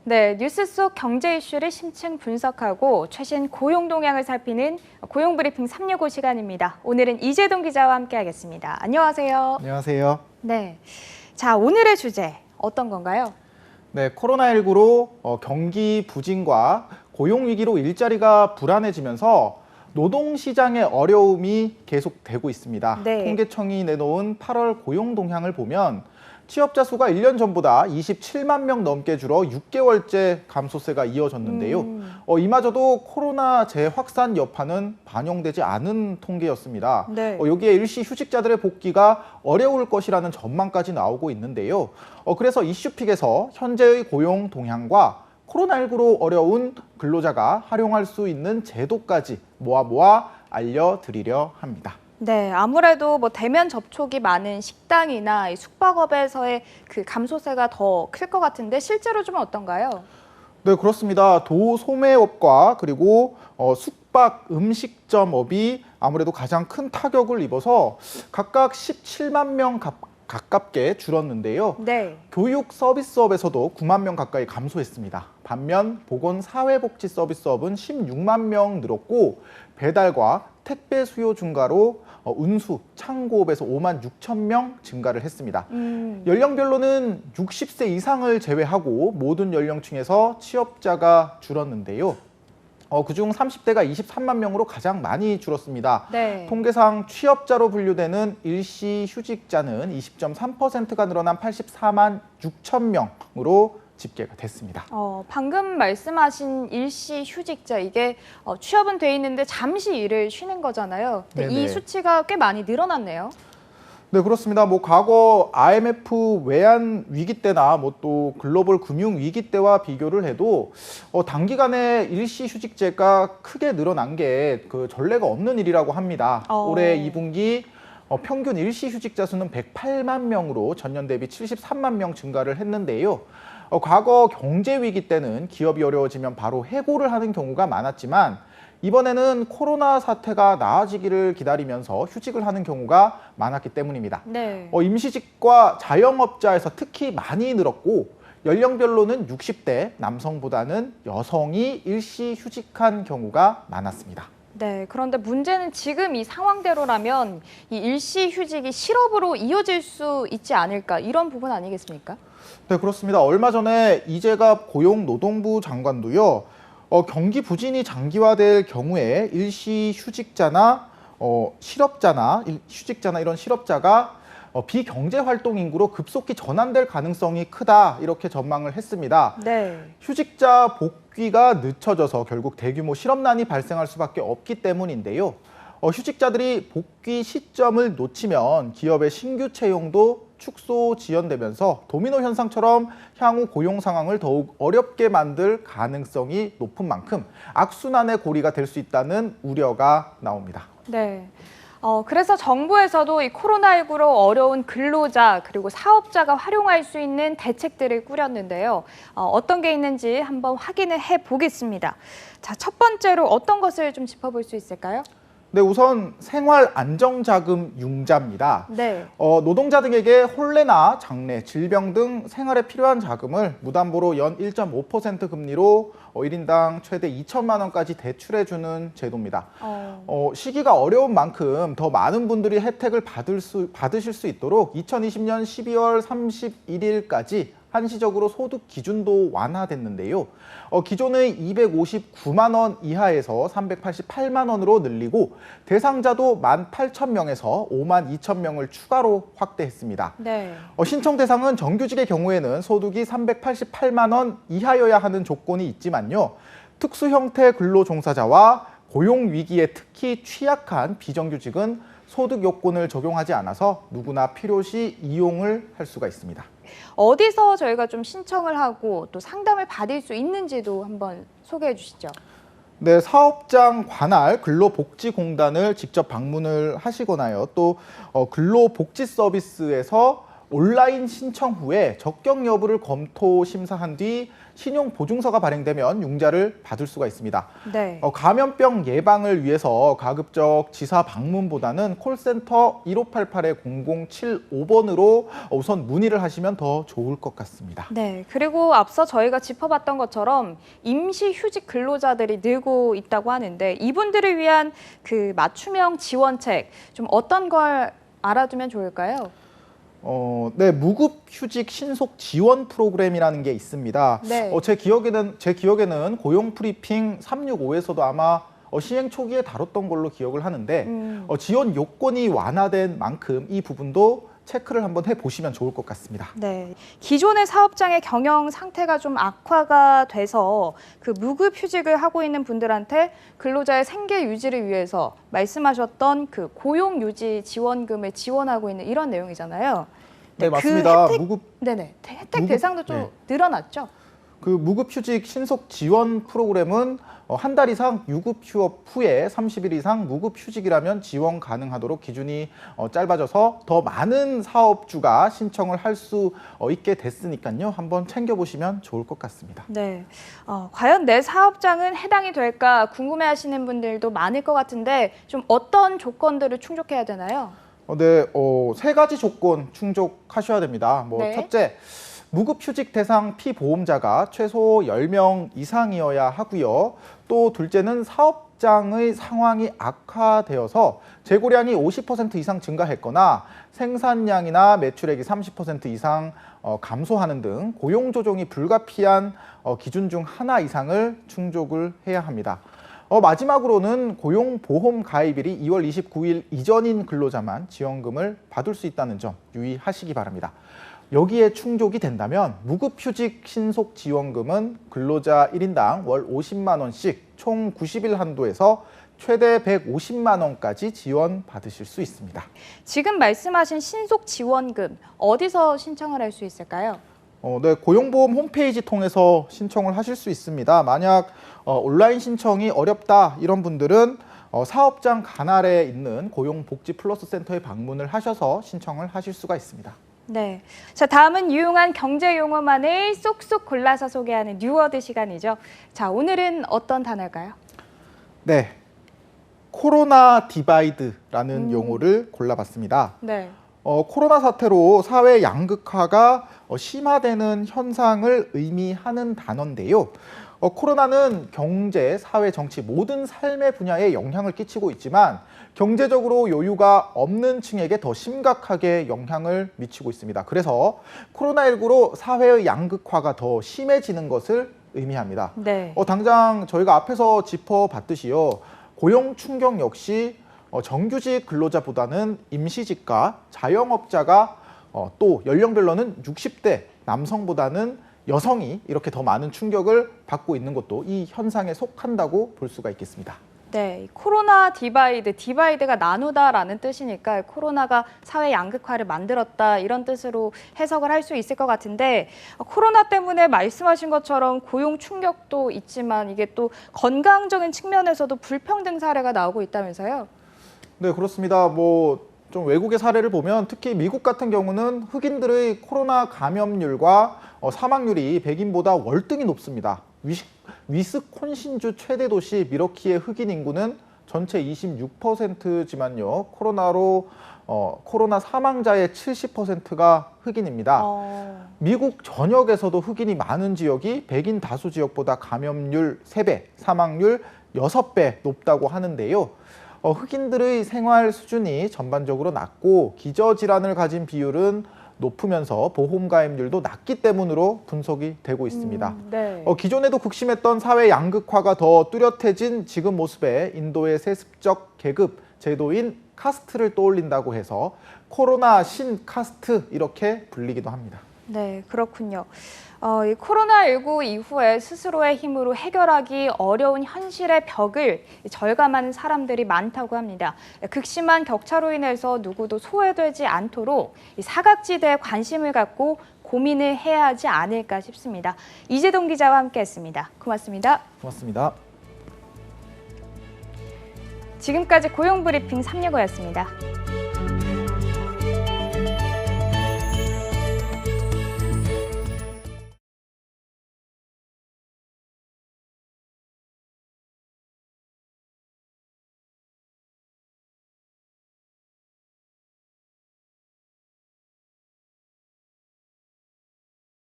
네, 뉴스 속 경제 이슈를 심층 분석하고 최신 고용 동향을 살피는 고용 브리핑 365 시간입니다. 오늘은 이재동 기자와 함께하겠습니다. 안녕하세요. 안녕하세요. 네, 자 오늘의 주제 어떤 건가요? 네, 코로나19로 경기 부진과 고용 위기로 일자리가 불안해지면서 노동시장의 어려움이 계속되고 있습니다. 네. 통계청이 내놓은 8월 고용 동향을 보면 취업자 수가 1년 전보다 27만 명 넘게 줄어 6개월째 감소세가 이어졌는데요. 이마저도 코로나 재확산 여파는 반영되지 않은 통계였습니다. 네. 여기에 일시 휴직자들의 복귀가 어려울 것이라는 전망까지 나오고 있는데요. 그래서 이슈픽에서 현재의 고용 동향과 코로나19로 어려운 근로자가 활용할 수 있는 제도까지 모아 알려드리려 합니다. 네, 아무래도 대면 접촉이 많은 식당이나 이 숙박업에서의 그 감소세가 더 클 것 같은데 실제로 좀 어떤가요? 네, 그렇습니다. 도소매업과 그리고 숙박 음식점업이 아무래도 가장 큰 타격을 입어서 각각 17만 명 가깝게 줄었는데요. 네. 교육 서비스업에서도 9만 명 가까이 감소했습니다. 반면 보건사회복지 서비스업은 16만 명 늘었고 배달과 택배 수요 증가로 운수, 창고업에서 5만 6천 명 증가를 했습니다. 연령별로는 60세 이상을 제외하고 모든 연령층에서 취업자가 줄었는데요. 그중 30대가 23만 명으로 가장 많이 줄었습니다. 네. 통계상 취업자로 분류되는 일시 휴직자는 20.3%가 늘어난 84만 6천 명으로 집계가 됐습니다. 방금 말씀하신 일시 휴직자 이게 취업은 돼 있는데 잠시 일을 쉬는 거잖아요. 근데 이 네네. 수치가 꽤 많이 늘어났네요. 네, 그렇습니다. 과거 IMF 외환 위기 때나 또 글로벌 금융 위기 때와 비교를 해도 단기간에 일시 휴직제가 크게 늘어난 게 그 전례가 없는 일이라고 합니다. 올해 2분기 평균 일시 휴직자 수는 108만 명으로 전년 대비 73만 명 증가를 했는데요. 과거 경제 위기 때는 기업이 어려워지면 바로 해고를 하는 경우가 많았지만 이번에는 코로나 사태가 나아지기를 기다리면서 휴직을 하는 경우가 많았기 때문입니다. 네. 임시직과 자영업자에서 특히 많이 늘었고 연령별로는 60대 남성보다는 여성이 일시 휴직한 경우가 많았습니다. 네, 그런데 문제는 지금 이 상황대로라면 이 일시 휴직이 실업으로 이어질 수 있지 않을까 이런 부분 아니겠습니까? 네, 그렇습니다. 얼마 전에 이재갑 고용노동부 장관도요. 경기 부진이 장기화될 경우에 일시 휴직자나 휴직자나 이런 실업자가 비경제 활동 인구로 급속히 전환될 가능성이 크다 이렇게 전망을 했습니다. 네. 휴직자 복귀가 늦춰져서 결국 대규모 실업난이 발생할 수밖에 없기 때문인데요. 휴직자들이 복귀 시점을 놓치면 기업의 신규 채용도 축소 지연되면서 도미노 현상처럼 향후 고용 상황을 더욱 어렵게 만들 가능성이 높은 만큼 악순환의 고리가 될 수 있다는 우려가 나옵니다. 네. 그래서 정부에서도 이 코로나19로 어려운 근로자 그리고 사업자가 활용할 수 있는 대책들을 꾸렸는데요. 어떤 게 있는지 한번 확인을 해보겠습니다. 자, 첫 번째로 어떤 것을 좀 짚어볼 수 있을까요? 네, 우선 생활 안정자금 융자입니다. 네. 노동자 등에게 혼례나 장례, 질병 등 생활에 필요한 자금을 무담보로 연 1.5% 금리로 1인당 최대 2천만 원까지 대출해주는 제도입니다. 시기가 어려운 만큼 더 많은 분들이 혜택을 받으실 수 있도록 2020년 12월 31일까지 한시적으로 소득 기준도 완화됐는데요. 기존의 259만 원 이하에서 388만 원으로 늘리고 대상자도 18,000명에서 52,000명을 추가로 확대했습니다. 네. 신청 대상은 정규직의 경우에는 소득이 388만 원 이하여야 하는 조건이 있지만요. 특수 형태 근로 종사자와 고용 위기에 특히 취약한 비정규직은 소득 요건을 적용하지 않아서 누구나 필요시 이용을 할 수가 있습니다. 어디서 저희가 좀 신청을 하고 또 상담을 받을 수 있는지도 한번 소개해 주시죠. 네, 사업장 관할 근로복지공단을 직접 방문을 하시거나요. 또 근로복지 서비스에서 온라인 신청 후에 적격 여부를 검토 심사한 뒤 신용 보증서가 발행되면 융자를 받을 수가 있습니다. 네. 감염병 예방을 위해서 가급적 지사 방문보다는 콜센터 1588-0075번으로 우선 문의를 하시면 더 좋을 것 같습니다. 네, 그리고 앞서 저희가 짚어봤던 것처럼 임시 휴직 근로자들이 늘고 있다고 하는데 이분들을 위한 그 맞춤형 지원책 좀 어떤 걸 알아두면 좋을까요? 네, 무급휴직 신속 지원 프로그램이라는 게 있습니다. 네. 제 기억에는 고용 프리핑 365에서도 아마 시행 초기에 다뤘던 걸로 기억을 하는데 지원 요건이 완화된 만큼 이 부분도 체크를 한번 해보시면 좋을 것 같습니다. 네, 기존의 사업장의 경영 상태가 좀 악화가 돼서 그 무급휴직을 하고 있는 분들한테 근로자의 생계 유지를 위해서 말씀하셨던 그 고용유지 지원금을 지원하고 있는 이런 내용이잖아요. 네, 맞습니다. 그 혜택 대상도 좀 늘어났죠? 그 무급휴직 신속 지원 프로그램은 한 달 이상 유급 휴업 후에 30일 이상 무급휴직이라면 지원 가능하도록 기준이 짧아져서 더 많은 사업주가 신청을 할 수 있게 됐으니까요. 한번 챙겨보시면 좋을 것 같습니다. 네, 과연 내 사업장은 해당이 될까 궁금해하시는 분들도 많을 것 같은데 좀 어떤 조건들을 충족해야 되나요? 네, 세 가지 조건 충족하셔야 됩니다. 네. 첫째, 무급휴직 대상 피보험자가 최소 10명 이상이어야 하고요. 또 둘째는 사업장의 상황이 악화되어서 재고량이 50% 이상 증가했거나 생산량이나 매출액이 30% 이상 감소하는 등 고용 조정이 불가피한 기준 중 하나 이상을 충족을 해야 합니다. 마지막으로는 고용보험 가입일이 2월 29일 이전인 근로자만 지원금을 받을 수 있다는 점 유의하시기 바랍니다. 여기에 충족이 된다면 무급휴직 신속 지원금은 근로자 1인당 월 50만 원씩 총 90일 한도에서 최대 150만 원까지 지원받으실 수 있습니다. 지금 말씀하신 신속 지원금 어디서 신청을 할 수 있을까요? 네, 고용보험 홈페이지 통해서 신청을 하실 수 있습니다. 만약 온라인 신청이 어렵다 이런 분들은 사업장 관할에 있는 고용복지플러스센터에 방문을 하셔서 신청을 하실 수가 있습니다. 네, 자 다음은 유용한 경제 용어만을 쏙쏙 골라서 소개하는 뉴워드 시간이죠. 자, 오늘은 어떤 단어일까요? 네, 코로나 디바이드라는 용어를 골라봤습니다. 네. 코로나 사태로 사회 양극화가 심화되는 현상을 의미하는 단어인데요. 코로나는 경제, 사회, 정치 모든 삶의 분야에 영향을 끼치고 있지만 경제적으로 여유가 없는 층에게 더 심각하게 영향을 미치고 있습니다. 그래서 코로나19로 사회의 양극화가 더 심해지는 것을 의미합니다. 네. 당장 저희가 앞에서 짚어봤듯이요. 고용 충격 역시 정규직 근로자보다는 임시직과 자영업자가 또 연령별로는 60대 남성보다는 여성이 이렇게 더 많은 충격을 받고 있는 것도 이 현상에 속한다고 볼 수가 있겠습니다. 네, 코로나 디바이드가 나누다라는 뜻이니까 코로나가 사회 양극화를 만들었다 이런 뜻으로 해석을 할 수 있을 것 같은데 코로나 때문에 말씀하신 것처럼 고용 충격도 있지만 이게 또 건강적인 측면에서도 불평등 사례가 나오고 있다면서요? 네, 그렇습니다. 좀 외국의 사례를 보면 특히 미국 같은 경우는 흑인들의 코로나 감염률과 사망률이 백인보다 월등히 높습니다. 위스콘신주 최대 도시 미러키의 흑인 인구는 전체 26%지만요. 코로나 사망자의 70%가 흑인입니다. 미국 전역에서도 흑인이 많은 지역이 백인 다수 지역보다 감염률 3배, 사망률 6배 높다고 하는데요. 흑인들의 생활 수준이 전반적으로 낮고 기저질환을 가진 비율은 높으면서 보험 가입률도 낮기 때문으로 분석이 되고 있습니다. 네. 기존에도 극심했던 사회 양극화가 더 뚜렷해진 지금 모습에 인도의 세습적 계급 제도인 카스트를 떠올린다고 해서 코로나 신카스트 이렇게 불리기도 합니다. 네, 그렇군요. 이 코로나19 이후에 스스로의 힘으로 해결하기 어려운 현실의 벽을 절감하는 사람들이 많다고 합니다. 극심한 격차로 인해서 누구도 소외되지 않도록 이 사각지대에 관심을 갖고 고민을 해야 하지 않을까 싶습니다. 이재동 기자와 함께했습니다. 고맙습니다. 고맙습니다. 지금까지 고용브리핑 365였습니다.